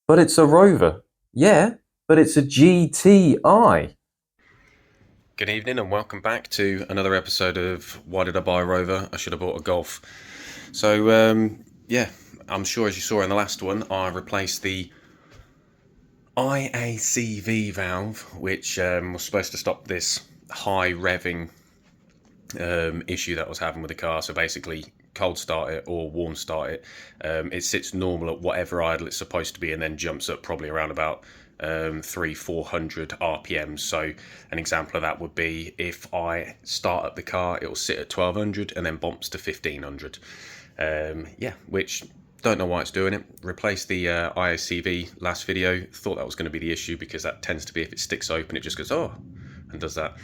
But it's a Rover. Yeah, but it's a GTI. Good evening and welcome back to another episode of Why Did I Buy a Rover? I Should Have Bought a Golf. Yeah, I'm sure as you saw in the last one, I replaced the IACV valve, which was supposed to stop this high revving issue that I was having with the car. So basically, cold start it or warm start it. It sits normal at whatever idle it's supposed to be and then jumps up probably around about 400 RPMs. So an example of that would be if I start up the car, it will sit at 1200 and then bumps to 1500. Yeah, which don't know why it's doing it. Replaced the IACV last video. Thought that was going to be the issue because that tends to be if it sticks open, it just goes, oh, and does that.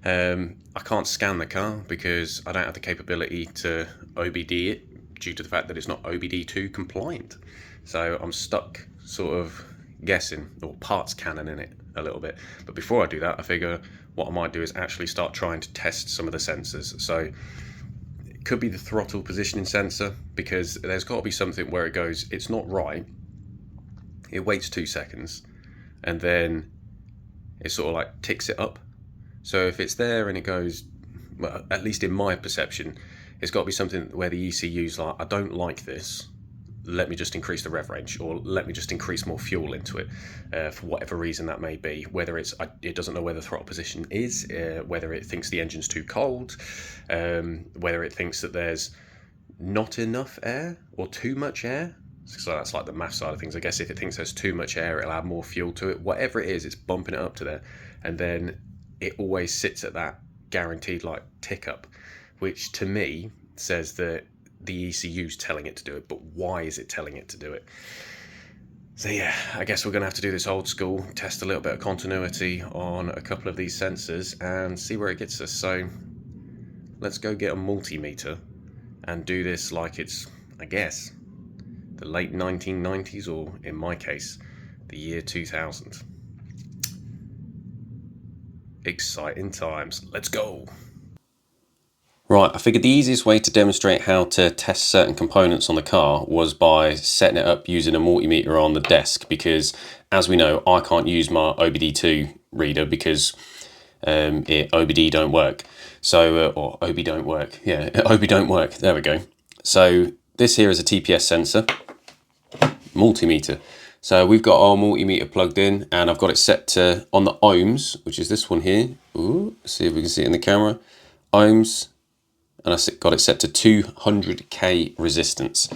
I can't scan the car because I don't have the capability to OBD it due to the fact that it's not OBD2 compliant. So I'm stuck sort of guessing or parts cannoning it a little bit. But before I do that, I figure what I might do is actually start trying to test some of the sensors. So it could be the throttle positioning sensor because there's got to be something where it goes, it's not right. It waits 2 seconds and then it sort of like ticks it up. So if it's there and it goes, well, at least in my perception, it's got to be something where the ECU's like, I don't like this. Let me just increase the rev range, or let me just increase more fuel into it, for whatever reason that may be. Whether it's it doesn't know where the throttle position is, whether it thinks the engine's too cold, whether it thinks that there's not enough air or too much air. So that's like the math side of things. I guess if it thinks there's too much air, it'll add more fuel to it. Whatever it is, it's bumping it up to there, and then it always sits at that guaranteed like tick up, which to me says that the ECU's telling it to do it, but why is it telling it to do it? So yeah, I guess we're going to have to do this old school, test a little bit of continuity on a couple of these sensors and see where it gets us. So let's go get a multimeter and do this like it's, I guess, the late 1990s, or in my case, the year 2000. Exciting times. Let's go. Right, I figured the easiest way to demonstrate how to test certain components on the car was by setting it up using a multimeter on the desk, because as we know, I can't use my OBD2 reader because OBD don't work. So, or OB don't work, yeah, OB don't work, there we go. So this here is a TPS sensor, multimeter. So we've got our multimeter plugged in and I've got it set to, on the ohms, which is this one here. Ooh, see if we can see it in the camera. Ohms, and I got it set to 200k resistance.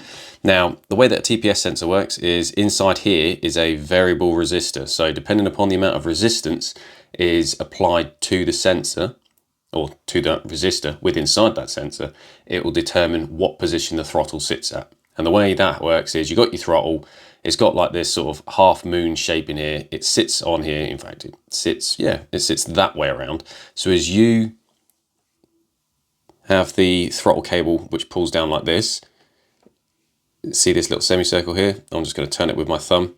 Now, the way that a TPS sensor works is inside here is a variable resistor. So depending upon the amount of resistance is applied to the sensor, or to that resistor with inside that sensor, it will determine what position the throttle sits at. And the way that works is you got your throttle, it's got like this sort of half moon shape in here. It sits on here. In fact, it sits that way around. So as you have the throttle cable, which pulls down like this, see this little semicircle here? I'm just going to turn it with my thumb.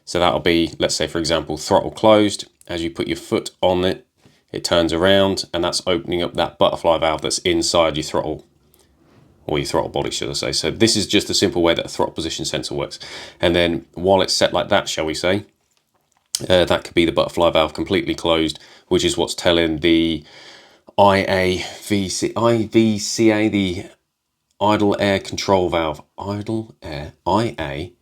So that'll be, let's say for example, throttle closed. As you put your foot on it, it turns around and that's opening up that butterfly valve that's inside your throttle, or your throttle body, should I say. So this is just a simple way that a throttle position sensor works. And then while it's set like that, shall we say, that could be the butterfly valve completely closed, which is what's telling the IVCA, the idle air control valve, IACV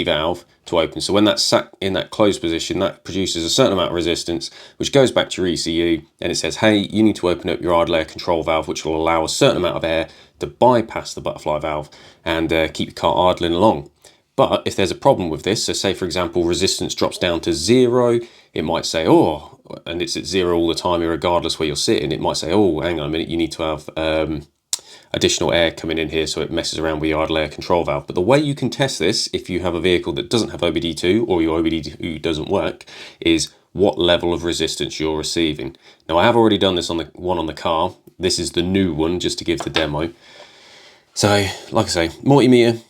valve to open. So when that's sat in that closed position, that produces a certain amount of resistance, which goes back to your ECU, and it says, hey, you need to open up your idle air control valve, which will allow a certain amount of air to bypass the butterfly valve and keep your car idling along. But if there's a problem with this, so say for example resistance drops down to 0, it might say, oh, and it's at 0 all the time regardless where you're sitting, it might say, oh, hang on a minute, you need to have additional air coming in here, so it messes around with the idle air control valve. But the way you can test this, if you have a vehicle that doesn't have OBD2 or your OBD2 doesn't work, is what level of resistance you're receiving. Now I have already done this on the one on the car. This is the new one, just to give the demo. So like I say, multimeter,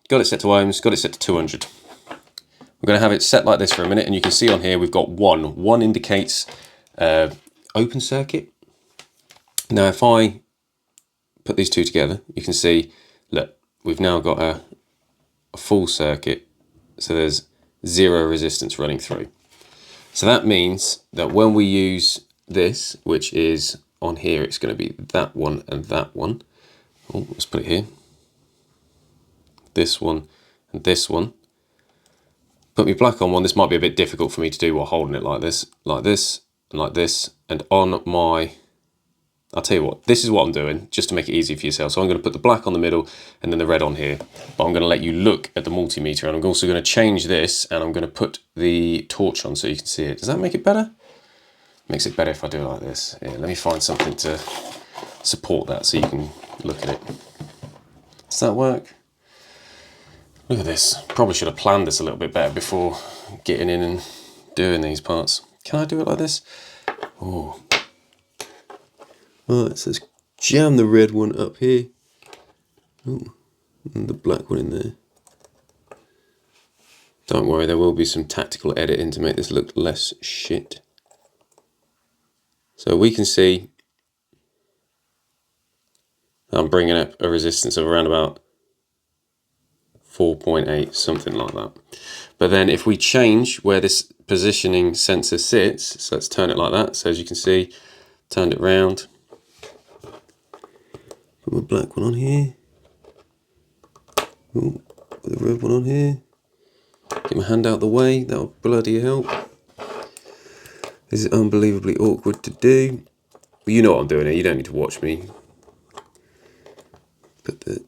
got it set to ohms, got it set to 200. We're going to have it set like this for a minute, and you can see on here we've got one. One indicates open circuit. Now if I put these two together, you can see, look, we've now got a full circuit So there's 0 resistance running through. So that means that when we use this, which is on here, it's going to be that one and that one. Oh, let's put it here. This one and this one. Put me black on one. This might be a bit difficult for me to do while holding it like this, and like this. And on my, I'll tell you what, this is what I'm doing just to make it easy for yourself. So I'm going to put the black on the middle and then the red on here. But I'm going to let you look at the multimeter, and I'm also going to change this, and I'm going to put the torch on so you can see it. Does that make it better? Makes it better if I do it like this. Yeah, let me find something to support that so you can look at it. Does that work? Look at this. Probably should have planned this a little bit better before getting in and doing these parts. Can I do it like this? Oh. Oh, it says jam the red one up here. Oh, and the black one in there. Don't worry, there will be some tactical editing to make this look less shit. So we can see I'm bringing up a resistance of around about 4.8, something like that. But then if we change where this positioning sensor sits, so let's turn it like that. So as you can see, turned it round. Put my black one on here. Ooh, put the red one on here. Get my hand out the way, that'll bloody help. This is unbelievably awkward to do. But you know what I'm doing here, you don't need to watch me. Put the...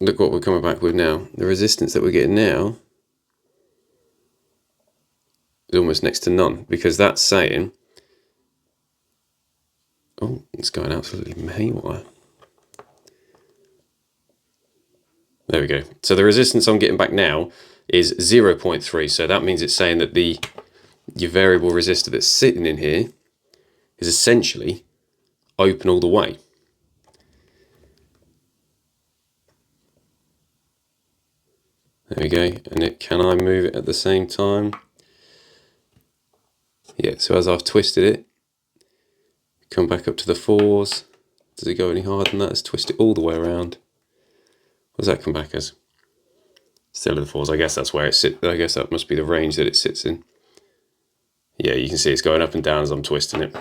Look what we're coming back with now. The resistance that we're getting now is almost next to none, because that's saying, oh, it's going absolutely haywire. There we go. So the resistance I'm getting back now is 0.3. So that means it's saying that your variable resistor that's sitting in here is essentially open all the way. There we go. And can I move it at the same time? Yeah, so as I've twisted it, come back up to the 4s. Does it go any harder than that? Let's twist it all the way around. What does that come back as? Still at the 4s. I guess that's where it sits. I guess that must be the range that it sits in. Yeah, you can see it's going up and down as I'm twisting it.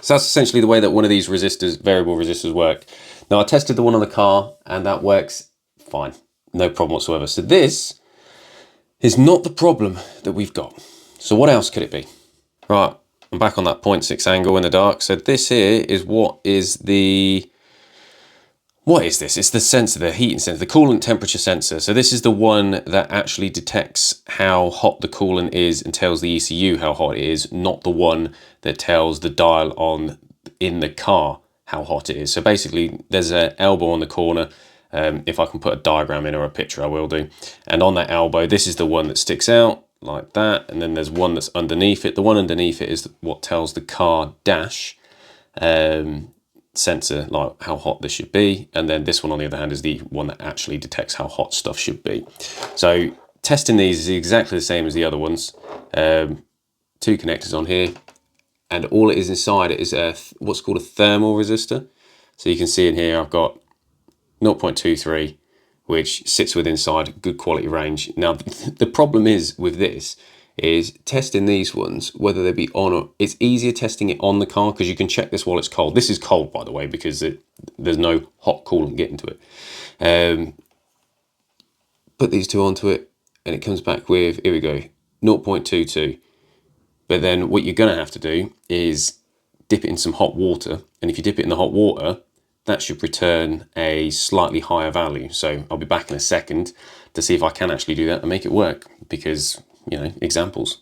So that's essentially the way that one of these resistors, variable resistors, work. Now I tested the one on the car and that works fine. No problem whatsoever. So this is not the problem that we've got. So what else could it be? Right, I'm back on that 0.6 angle in the dark. So this here is what is this? It's the sensor, the heating sensor, the coolant temperature sensor. So this is the one that actually detects how hot the coolant is and tells the ECU how hot it is, not the one that tells the dial on in the car how hot it is. So basically there's an elbow on the corner. If I can put a diagram in or a picture, I will do. And on that elbow, this is the one that sticks out like that. And then there's one that's underneath it. The one underneath it is what tells the car dash sensor, like how hot this should be. And then this one on the other hand is the one that actually detects how hot stuff should be. So testing these is exactly the same as the other ones. 2 connectors on here. And all it is inside it is what's called a thermal resistor. So you can see in here I've got 0.23, which sits within inside good quality range. Now the problem is with this is testing these ones, whether they be on or it's easier testing it on the car because you can check this while it's cold. This is cold, by the way, because there's no hot coolant getting to it. Put these two onto it and it comes back with, here we go, 0.22. But then what you're going to have to do is dip it in some hot water. And if you dip it in the hot water, that should return a slightly higher value. So I'll be back in a second to see if I can actually do that and make it work because, you know, examples.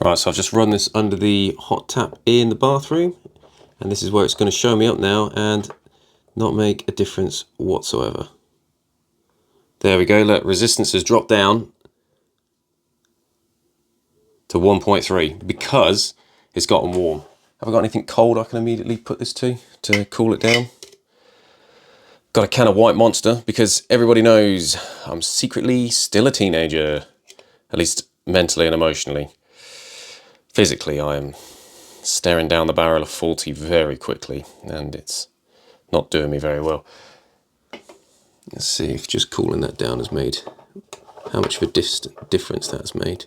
Right, so I've just run this under the hot tap in the bathroom and this is where it's going to show me up now and not make a difference whatsoever. There we go, look, resistance has dropped down to 1.3 because it's gotten warm. Have I got anything cold I can immediately put this to cool it down? Got a can of White Monster because everybody knows I'm secretly still a teenager, at least mentally and emotionally. Physically, I am staring down the barrel of 40 very quickly and it's not doing me very well. Let's see if just cooling that down has made, how much of a difference that has made.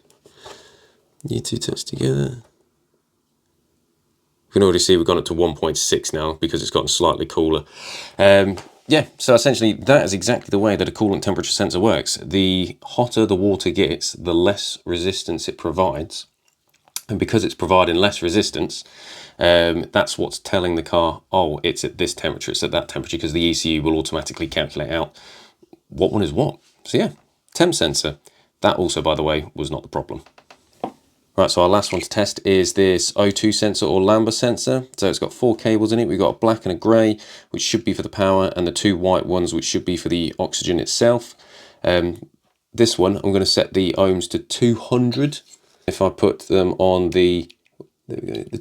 You two touch together. You can already see we've gone up to 1.6 now because it's gotten slightly cooler. Yeah, so essentially that is exactly the way that a coolant temperature sensor works. The hotter the water gets, the less resistance it provides. And because it's providing less resistance, that's what's telling the car, oh, it's at this temperature, it's at that temperature, because the ECU will automatically calculate out what one is what. So yeah, temp sensor. That also, by the way, was not the problem. Right, so our last one to test is this O2 sensor or lambda sensor. So it's got 4 cables in it. We've got a black and a grey, which should be for the power, and the 2 white ones, which should be for the oxygen itself. This one, I'm going to set the ohms to 200. If I put them on the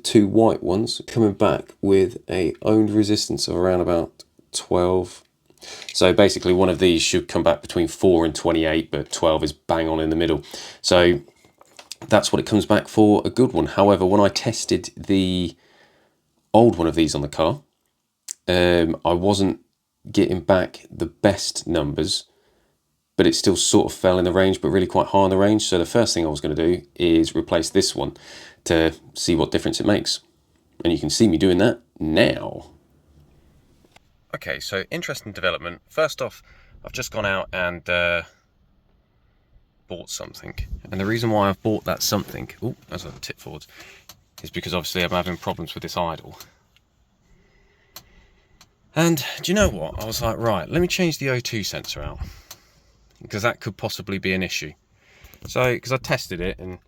2 white ones, coming back with a ohmed resistance of around about 12. So basically one of these should come back between 4 and 28, but 12 is bang on in the middle. So that's what it comes back for, a good one. However, when I tested the old one of these on the car, I wasn't getting back the best numbers, but it still sort of fell in the range, but really quite high in the range. So the first thing I was going to do is replace this one to see what difference it makes. And you can see me doing that now. Okay, so interesting development. First off, I've just gone out and bought something. And the reason why I've bought that something, oh, as I tip forwards, is because obviously I'm having problems with this idle. And do you know what? I was like, right, let me change the O2 sensor out, because that could possibly be an issue. So, because I tested it and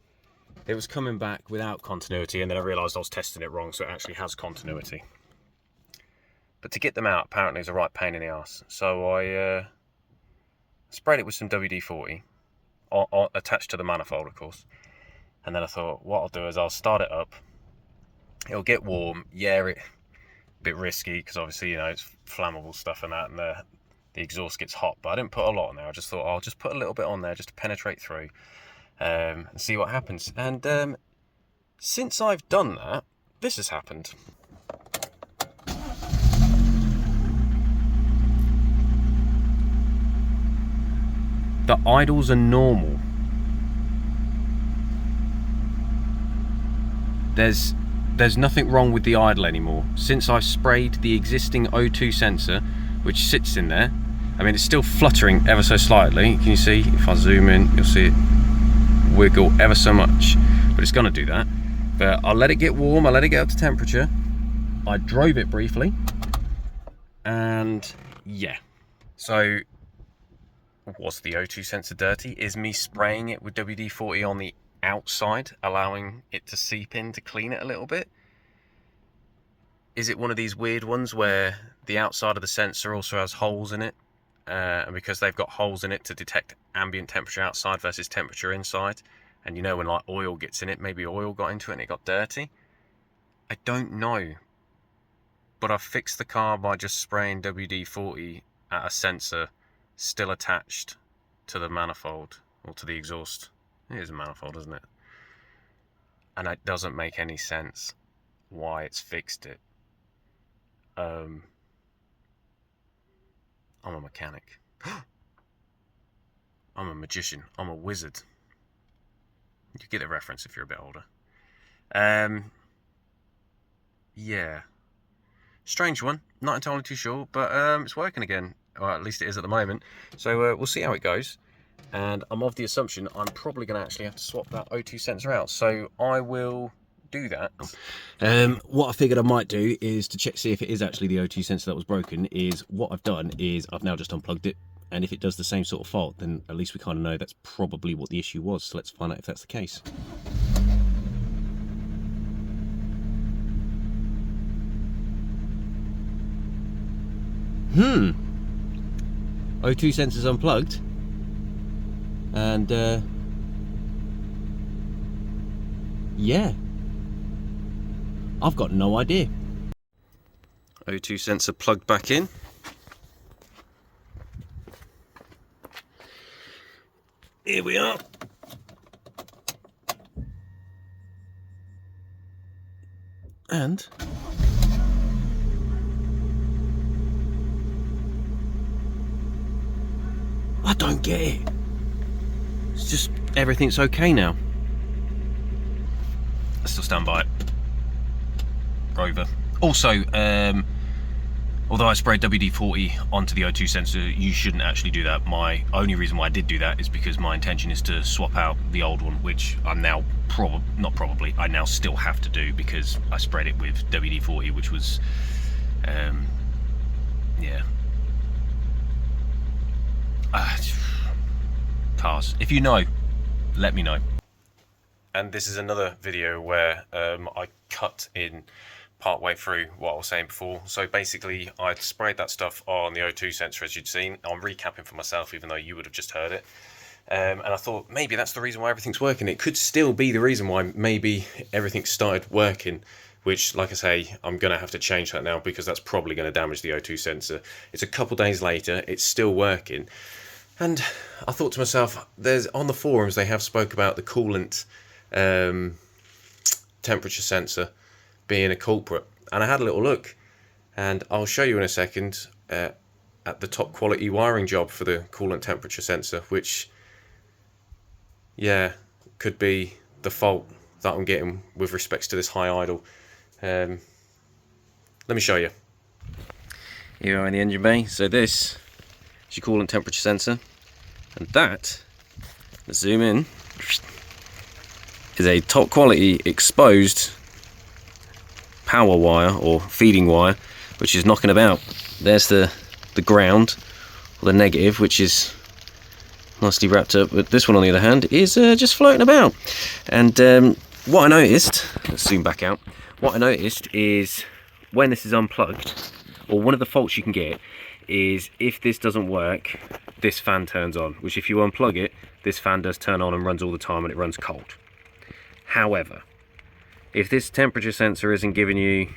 it was coming back without continuity, and then I realised I was testing it wrong, so it actually has continuity. But to get them out apparently is a right pain in the arse. So I sprayed it with some WD-40 attached to the manifold, of course. And then I thought, what I'll do is I'll start it up. It'll get warm. Yeah, a bit risky because obviously, you know, it's flammable stuff and that, and the exhaust gets hot. But I didn't put a lot on there. I just thought I'll just put a little bit on there just to penetrate through and see what happens. And since I've done that, this has happened. The idles are normal. There's nothing wrong with the idle anymore. Since I've sprayed the existing O2 sensor, which sits in there, I mean, it's still fluttering ever so slightly. Can you see? If I zoom in, you'll see it wiggle ever so much, but it's gonna do that. But I'll let it get warm, I'll let it get up to temperature. I drove it briefly, and yeah. So, was the O2 sensor dirty? Is me spraying it with WD-40 on the outside allowing it to seep in to clean it a little bit? Is it one of these weird ones where the outside of the sensor also has holes in it, and because they've got holes in it to detect ambient temperature outside versus temperature inside, and you know when like oil gets in it, maybe oil got into it and it got dirty? I don't know, but I fixed the car by just spraying WD-40 at a sensor still attached to the manifold, or to the exhaust. It is a manifold, isn't it? And it doesn't make any sense why it's fixed it. I'm a mechanic. I'm a magician. I'm a wizard. You get the reference if you're a bit older. Yeah. Strange one. Not entirely too sure, but it's working again. Or at least it is at the moment. So we'll see how it goes. And I'm of the assumption I'm probably going to actually have to swap that O2 sensor out. So I will do that. What I figured I might do is to check, see if it is actually the O2 sensor that was broken, is what I've done is I've now just unplugged it. And if it does the same sort of fault, then at least we kind of know that's probably what the issue was. So let's find out if that's the case. O2 sensor's unplugged. And yeah, I've got no idea. O2 sensor plugged back in. Here we are. And I don't get it. It's just everything's okay now. I still stand by it. Rover. Also, although I sprayed WD-40 onto the O2 sensor, you shouldn't actually do that. My only reason why I did do that is because my intention is to swap out the old one, which I'm now I now still have to do because I sprayed it with WD-40, which was, yeah. Cars. If you know, let me know. And this is another video where I cut in part way through what I was saying before. So basically I sprayed that stuff on the O2 sensor, as you'd seen. I'm recapping for myself, even though you would have just heard it. And I thought maybe that's the reason why everything's working. It could still be the reason why maybe everything started working, which, like I say, I'm going to have to change that now because that's probably going to damage the O2 sensor. It's a couple days later, it's still working. And I thought to myself, there's on the forums they have spoke about the coolant temperature sensor being a culprit, and I had a little look, and I'll show you in a second at the top quality wiring job for the coolant temperature sensor, which, yeah, could be the fault that I'm getting with respects to this high idle. Let me show you. Here we are in the engine bay. So this is your coolant temperature sensor, and that, let's zoom in, is a top quality exposed power wire or feeding wire, which is knocking about. There's the ground, or the negative, which is nicely wrapped up, but this one on the other hand is just floating about. And what I noticed, let's zoom back out, what I noticed is when this is unplugged, or one of the faults you can get is if this doesn't work, this fan turns on, which if you unplug it, this fan does turn on and runs all the time, and it runs cold. However, if this temperature sensor isn't giving you,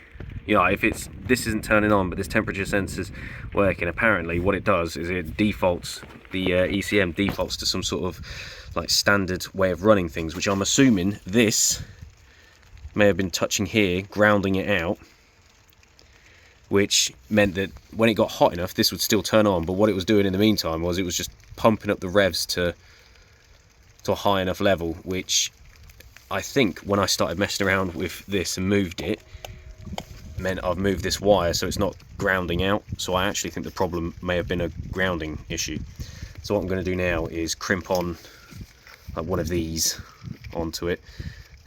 if this isn't turning on, but this temperature sensor's working, apparently what it does is it defaults, the ECM defaults to some sort of like standard way of running things, which I'm assuming this may have been touching here, grounding it out, which meant that when it got hot enough, this would still turn on, but what it was doing in the meantime was it was just pumping up the revs to a high enough level, which I think when I started messing around with this and moved it, meant I've moved this wire so it's not grounding out. So I actually think the problem may have been a grounding issue. So what I'm going to do now is crimp on like one of these onto it.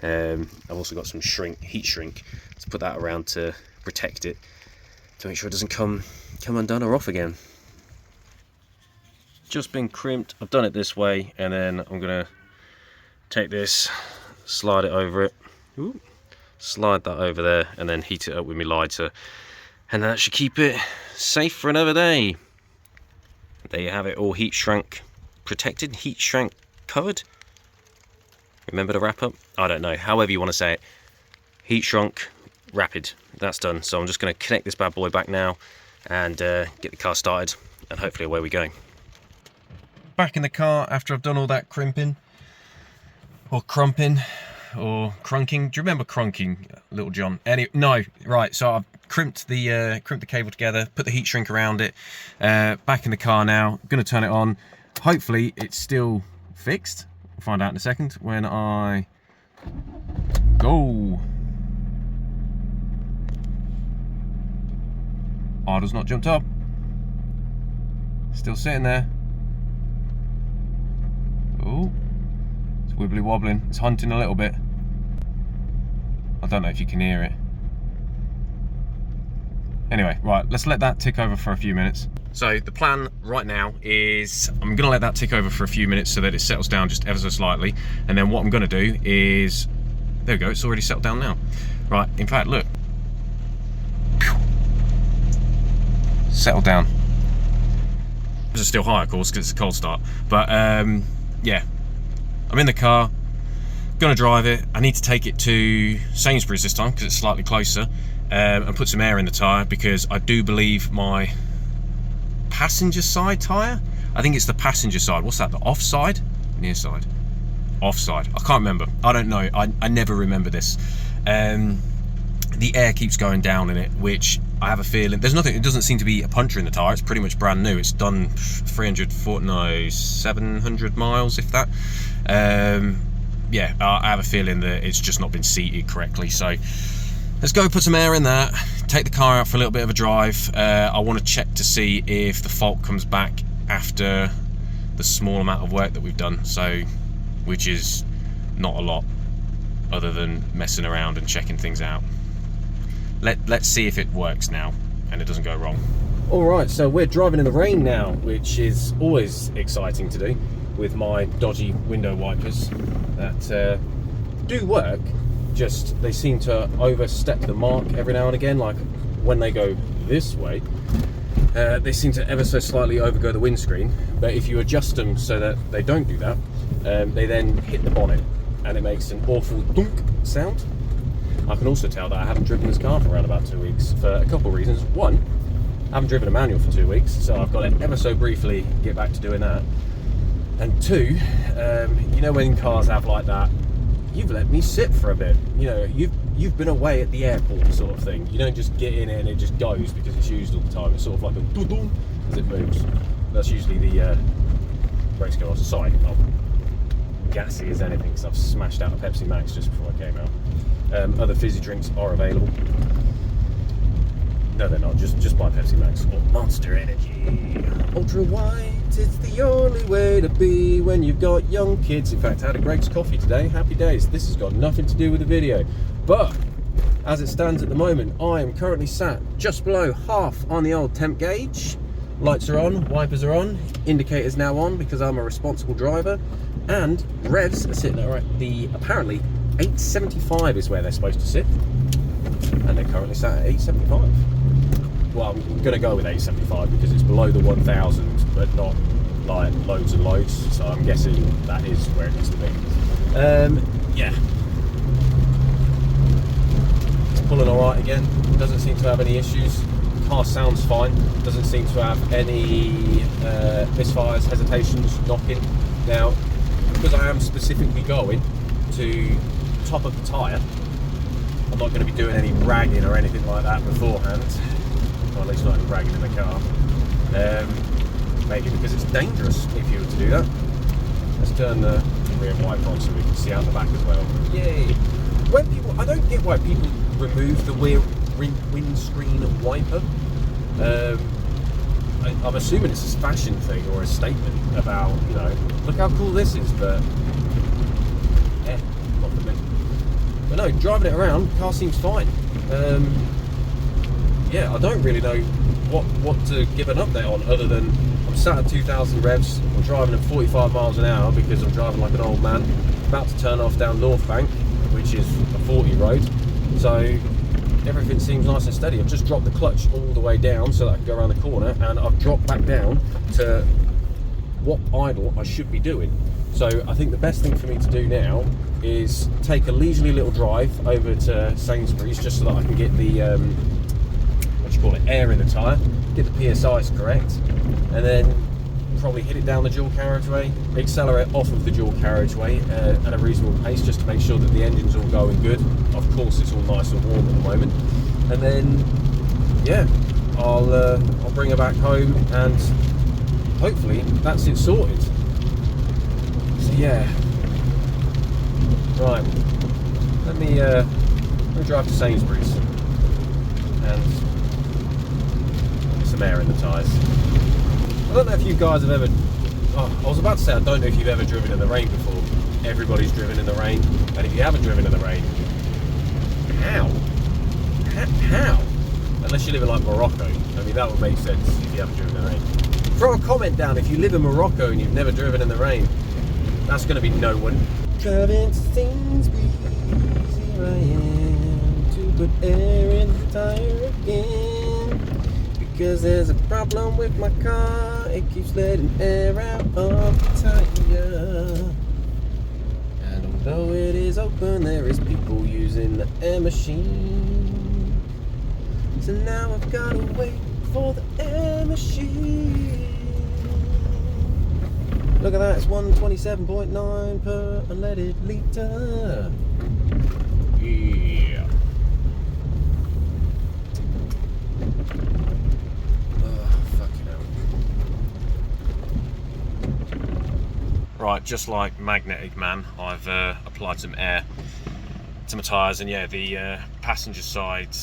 I've also got some heat shrink to put that around to protect it, to make sure it doesn't come undone or off again. Just been crimped. I've done it this way, and then I'm going to take this, slide it over it, slide that over there, and then heat it up with my lighter, and that should keep it safe for another day. There you have it, all heat shrunk protected, heat shrunk covered. Remember to wrap up? I don't know, however you want to say it. Heat shrunk rapid, that's done. So I'm just going to connect this bad boy back now and get the car started, and hopefully away we go. Back in the car after I've done all that crimping or crumping or crunking. Do you remember crunking, little John? No, right. So I've crimped the cable together, put the heat shrink around it. Back in the car now. Going to turn it on. Hopefully it's still fixed. We'll find out in a second when I go. Idle's not jumped up. Still sitting there. Oh, it's wibbly wobbling. It's hunting a little bit. I don't know if you can hear it. Anyway, right, let's let that tick over for a few minutes. So the plan right now is I'm gonna let that tick over for a few minutes so that it settles down just ever so slightly. And then what I'm gonna do is, there we go, it's already settled down now. Right, in fact, look. Settled down. This is still high, of course, because it's a cold start. But yeah, I'm in the car, gonna drive it. I need to take it to Sainsbury's this time because it's slightly closer, and put some air in the tyre, because I do believe my passenger side tyre, I think it's the passenger side, what's that, the off side? Near side? Off side, I can't remember, I don't know, I never remember this. The air keeps going down in it, which I have a feeling there's nothing. It doesn't seem to be a puncture in the tyre. It's pretty much brand new. It's done 700 miles, if that. Yeah, I have a feeling that it's just not been seated correctly. So let's go put some air in that. Take the car out for a little bit of a drive. I want to check to see if the fault comes back after the small amount of work that we've done. So, which is not a lot, other than messing around and checking things out. Let's see if it works now and it doesn't go wrong. Alright, so we're driving in the rain now, which is always exciting to do with my dodgy window wipers that do work, just they seem to overstep the mark every now and again. Like when they go this way, they seem to ever so slightly overgo the windscreen, but if you adjust them so that they don't do that, they then hit the bonnet and it makes an awful dunk sound. I can also tell that I haven't driven this car for around about 2 weeks for a couple of reasons. One, I haven't driven a manual for 2 weeks, so I've got to ever so briefly get back to doing that. And two, you know when cars have like that, you've let me sit for a bit. You know, you've been away at the airport sort of thing. You don't just get in it and it just goes because it's used all the time. It's sort of like a doo-doo as it moves. That's usually the brakes go off. Sorry, I'm gassy as anything because I've smashed out a Pepsi Max just before I came out. Other fizzy drinks are available. No, they're not. Just buy Pepsi Max or Monster Energy. Ultra white, it's the only way to be when you've got young kids. In fact, I had a Greg's coffee today. Happy days. This has got nothing to do with the video. But as it stands at the moment, I am currently sat just below half on the old temp gauge. Lights are on, wipers are on, indicators now on because I'm a responsible driver. And revs are sitting at the apparently 875 is where they're supposed to sit, and they're currently sat at 875. Well, I'm going to go with 875 because it's below the 1000, but not like loads and loads, so I'm guessing that is where it needs to be. Yeah, it's pulling alright again, doesn't seem to have any issues. The car sounds fine, doesn't seem to have any misfires, hesitations, knocking. Now, because I am specifically going to top of the tyre, I'm not going to be doing any ragging or anything like that beforehand, or at least not any ragging in the car, maybe because it's dangerous if you were to do that. Let's turn the rear wiper on so we can see out the back as well. Yay! When people, I don't get why people remove the windscreen wiper. I'm assuming it's a fashion thing or a statement about, you know, look how cool this is, but yeah, not for me. But no, driving it around, the car seems fine. Yeah, I don't really know what to give an update on other than I'm sat at 2,000 revs, I'm driving at 45 miles an hour because I'm driving like an old man, about to turn off down North Bank, which is a 40 road, so everything seems nice and steady. I've just dropped the clutch all the way down so that I can go around the corner, and I've dropped back down to what idle I should be doing. So I think the best thing for me to do now is take a leisurely little drive over to Sainsbury's just so that I can get the air in the tyre, get the PSIs correct, and then probably hit it down the dual carriageway, accelerate off of the dual carriageway at a reasonable pace just to make sure that the engine's all going good. Of course it's all nice and warm at the moment, and then yeah, I'll bring her back home and hopefully that's it sorted. So yeah, right, let me drive to Sainsbury's and get some air in the tyres. I don't know if you guys have ever, I was about to say I don't know if you've ever driven in the rain before. Everybody's driven in the rain, and if you haven't driven in the rain, how? Unless you live in like Morocco. I mean, that would make sense if you haven't driven in the rain. Throw a comment down if you live in Morocco and you've never driven in the rain. That's going to be no one. Driving to Sainsbury's, here I am to put air in the tyre again. Because there's a problem with my car, it keeps letting air out of the tyre. And although it is open, there is people using the air machine. So now I've got to wait for the air machine. Look at that, it's 127.9 per unleaded litre. Yeah. Right, just like Magnetic Man, I've applied some air to my tyres, and yeah, the passenger side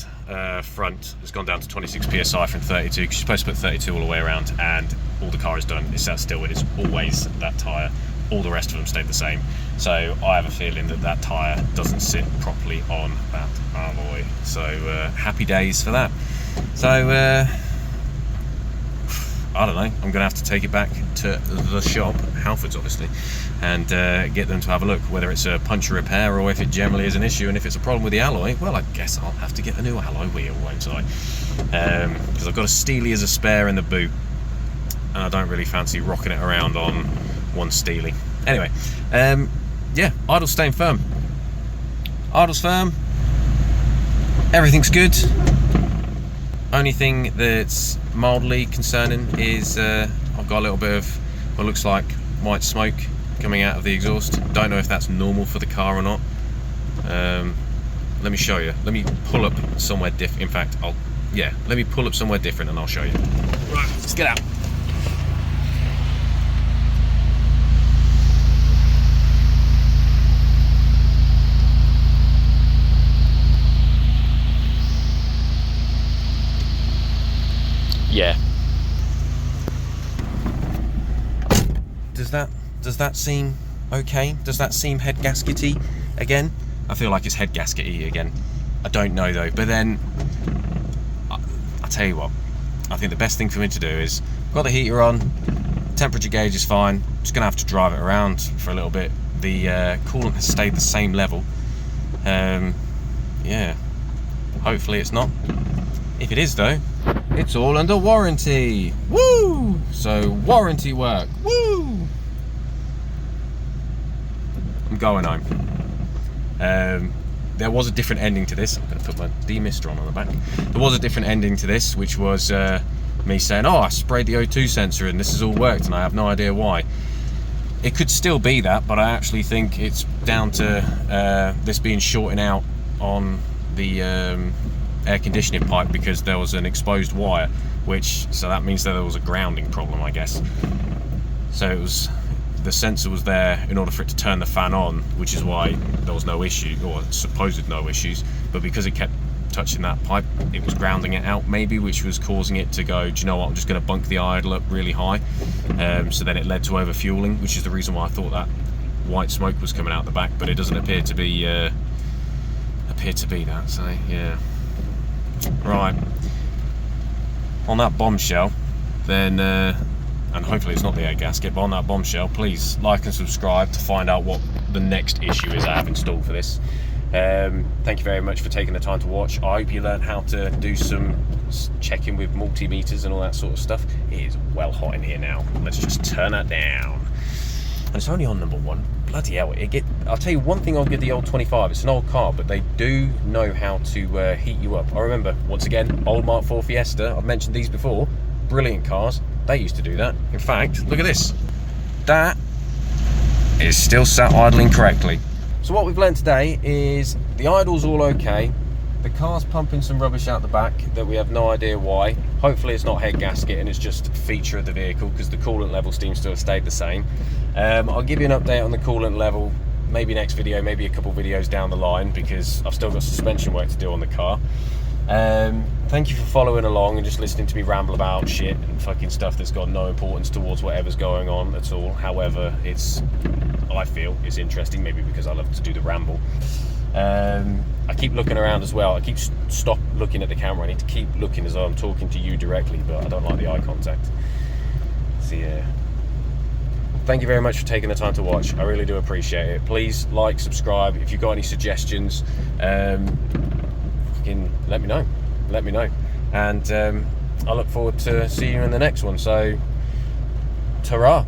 front has gone down to 26 psi from 32, because you're supposed to put 32 all the way around, and all the car has done is sat still. It is always that tyre. All the rest of them stayed the same. So I have a feeling that that tyre doesn't sit properly on that alloy. So happy days for that. So I don't know, I'm going to have to take it back to the shop, Halfords obviously, and get them to have a look, whether it's a puncture repair or if it generally is an issue. And if it's a problem with the alloy, well, I guess I'll have to get a new alloy wheel, won't I? Because I've got a Steely as a spare in the boot, and I don't really fancy rocking it around on one Steely. Anyway, yeah, idle's staying firm. Idle's firm. Everything's good. Only thing that's mildly concerning is I've got a little bit of what looks like white smoke coming out of the exhaust. Don't know if that's normal for the car or not. Let me show you. Let me pull up somewhere different. In fact, let me pull up somewhere different and I'll show you. Right, let's get out. Yeah. Does that seem okay? Does that seem head gaskety again? I feel like it's head gaskety again. I don't know though. But then I tell you what, I think the best thing for me to do is got the heater on, temperature gauge is fine. Just gonna have to drive it around for a little bit. The coolant has stayed the same level. Yeah. Hopefully it's not. If it is though, it's all under warranty. Woo! So warranty work. Woo! I'm going home. There was a different ending to this. I'm going to put my demister on the back. There was a different ending to this, which was me saying, oh, I sprayed the O2 sensor and this has all worked and I have no idea why. It could still be that, but I actually think it's down to this being shorting out on the air conditioning pipe, because there was an exposed wire, so that means that there was a grounding problem, I guess. So it was, the sensor was there in order for it to turn the fan on, which is why there was no issue, or supposed no issues, but because it kept touching that pipe, it was grounding it out maybe, which was causing it to go, do you know what, I'm just going to bunk the idle up really high. So then it led to overfueling, which is the reason why I thought that white smoke was coming out the back, but it doesn't appear to be that, so yeah. Right, on that bombshell then, and hopefully it's not the air gasket, but on that bombshell, please like and subscribe to find out what the next issue is I have installed for this. Thank you very much for taking the time to watch. I hope you learned how to do some checking with multimeters and all that sort of stuff. It is well hot in here now. Let's just turn that down. And it's only on number 1. Bloody hell, I'll tell you one thing I'll give the old 25, it's an old car, but they do know how to heat you up. I remember, once again, old Mark IV Fiesta, I've mentioned these before, brilliant cars, they used to do that. In fact, look at this. That is still sat idling correctly. So what we've learned today is the idle's all okay, the car's pumping some rubbish out the back that we have no idea why. Hopefully it's not head gasket and it's just a feature of the vehicle, because the coolant level seems to have stayed the same. I'll give you an update on the coolant level, maybe next video, maybe a couple videos down the line, because I've still got suspension work to do on the car. Thank you for following along and just listening to me ramble about shit and fucking stuff that's got no importance towards whatever's going on at all. However, I feel it's interesting, maybe because I love to do the ramble. I keep looking around as well. I keep stop looking at the camera. I need to keep looking as though I'm talking to you directly, but I don't like the eye contact. So yeah. Thank you very much for taking the time to watch. I really do appreciate it. Please like, subscribe. If you've got any suggestions, fucking let me know. Let me know. And I look forward to seeing you in the next one. So, ta-ra.